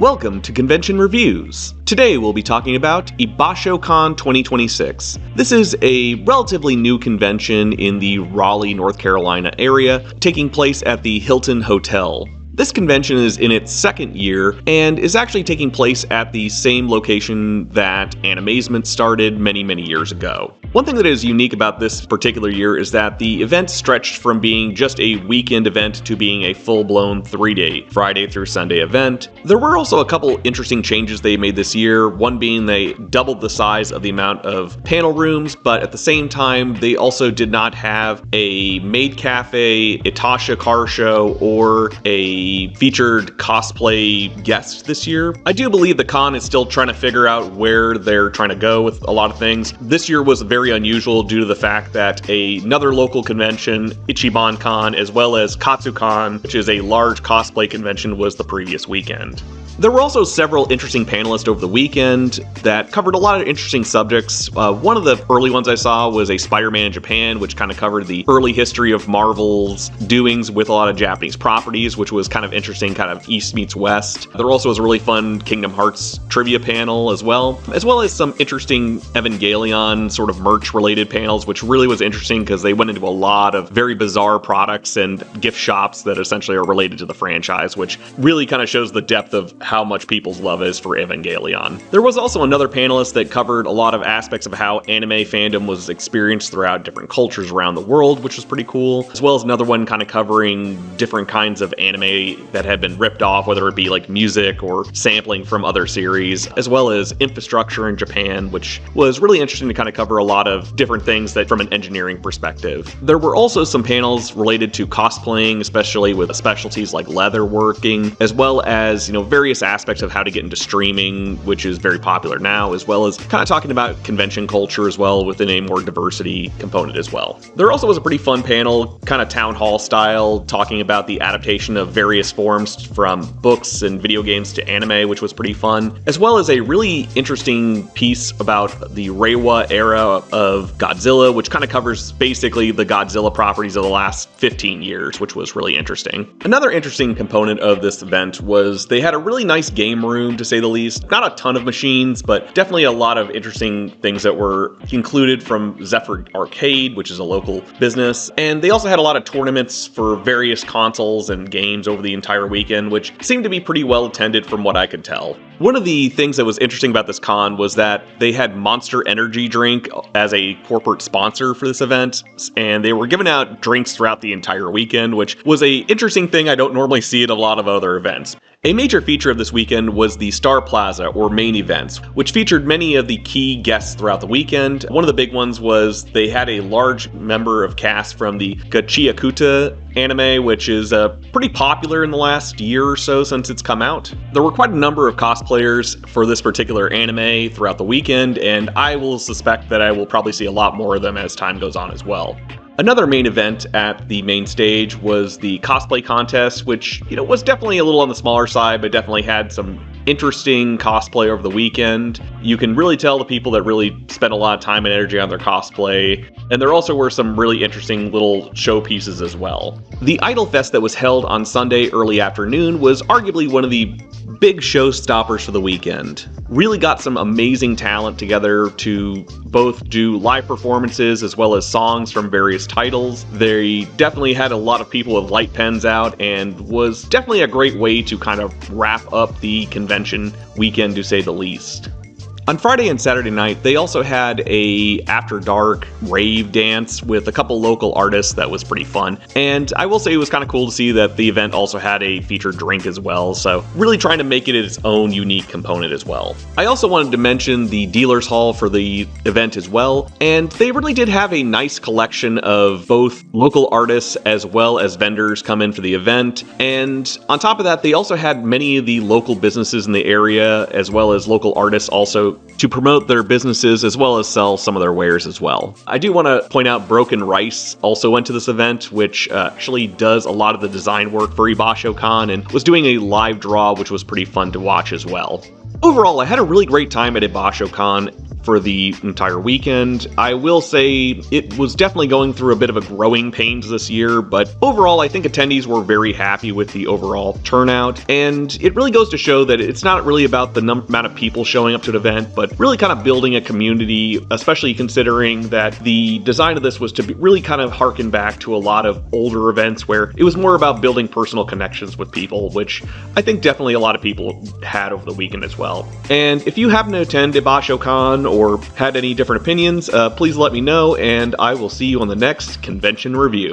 Welcome to Convention Reviews. Today we'll be talking about Ibashocon 2026. This is a relatively new convention in the Raleigh, North Carolina area, taking place at the Hilton Hotel. This convention is in its second year and is actually taking place at the same location that Animazement started many years ago. One thing that is unique about this particular year is that the event stretched from being just a weekend event to being a full-blown 3-day, Friday through Sunday event. There were also a couple interesting changes they made this year, one being they doubled the size of the amount of panel rooms, but at the same time they also did not have a maid cafe, Itasha car show, or a featured cosplay guest this year. I do believe the con is still trying to figure out where they're trying to go with a lot of things. This year was very unusual due to the fact that another local convention, Ichiban Con, as well as Katsucon, which is a large cosplay convention, was the previous weekend. There were also several interesting panelists over the weekend that covered a lot of interesting subjects. One of the early ones I saw was a Spider-Man in Japan, which kind of covered the early history of Marvel's doings with a lot of Japanese properties, which was kind of interesting, kind of East meets West. There also was a really fun Kingdom Hearts trivia panel as well as some interesting Evangelion sort of merch-related panels, which really was interesting because they went into a lot of very bizarre products and gift shops that essentially are related to the franchise, which really kind of shows the depth of how much people's love is for Evangelion. There was also another panelist that covered a lot of aspects of how anime fandom was experienced throughout different cultures around the world, which was pretty cool, as well as another one kind of covering different kinds of anime that had been ripped off, whether it be like music or sampling from other series, as well as infrastructure in Japan, which was really interesting to kind of cover a lot of different things that from an engineering perspective. There were also some panels related to cosplaying, especially with specialties like leatherworking, as well as, various aspects of how to get into streaming, which is very popular now, as well as kind of talking about convention culture as well within a more diversity component as well. There also was a pretty fun panel, kind of town hall style, talking about the adaptation of various forms from books and video games to anime, which was pretty fun, as well as a really interesting piece about the Reiwa era of Godzilla, which kind of covers basically the Godzilla properties of the last 15 years, which was really interesting. Another interesting component of this event was they had a really nice game room, to say the least. Not a ton of machines, but definitely a lot of interesting things that were included from Zephyr Arcade, which is a local business. And they also had a lot of tournaments for various consoles and games over the entire weekend, which seemed to be pretty well attended from what I could tell. One of the things that was interesting about this con was that they had Monster Energy drink as a corporate sponsor for this event, and they were giving out drinks throughout the entire weekend, which was a interesting thing I don't normally see at a lot of other events. A major feature of this weekend was the Star Plaza, or main events, which featured many of the key guests throughout the weekend. One of the big ones was they had a large member of cast from the Gachiakuta anime, which is pretty popular in the last year or so since it's come out. There were quite a number of cosplayers for this particular anime throughout the weekend, and I will suspect that I will probably see a lot more of them as time goes on as well. Another main event at the main stage was the cosplay contest, which, was definitely a little on the smaller side, but definitely had some interesting cosplay over the weekend. You can really tell the people that really spent a lot of time and energy on their cosplay, and there also were some really interesting little showpieces as well. The Idol Fest that was held on Sunday early afternoon was arguably one of the big showstoppers for the weekend. Really got some amazing talent together to both do live performances as well as songs from various titles. They definitely had a lot of people with light pens out and was definitely a great way to kind of wrap up the convention weekend, to say the least. On Friday and Saturday night, they also had a after dark rave dance with a couple local artists that was pretty fun. And I will say it was kind of cool to see that the event also had a featured drink as well, so really trying to make it its own unique component as well. I also wanted to mention the dealers hall for the event as well, and they really did have a nice collection of both local artists as well as vendors come in for the event. And on top of that, they also had many of the local businesses in the area as well as local artists also to promote their businesses as well as sell some of their wares as well. I do want to point out Broken Rice also went to this event, which actually does a lot of the design work for Ibashocon and was doing a live draw, which was pretty fun to watch as well. Overall, I had a really great time at Ibashocon. for the entire weekend. I will say it was definitely going through a bit of a growing pains this year, but overall I think attendees were very happy with the overall turnout, and it really goes to show that it's not really about the amount of people showing up to an event, but really kind of building a community, especially considering that the design of this was to really kind of harken back to a lot of older events where it was more about building personal connections with people, which I think definitely a lot of people had over the weekend as well. And if you happen to attend Ibashocon or had any different opinions, please let me know, and I will see you on the next convention review.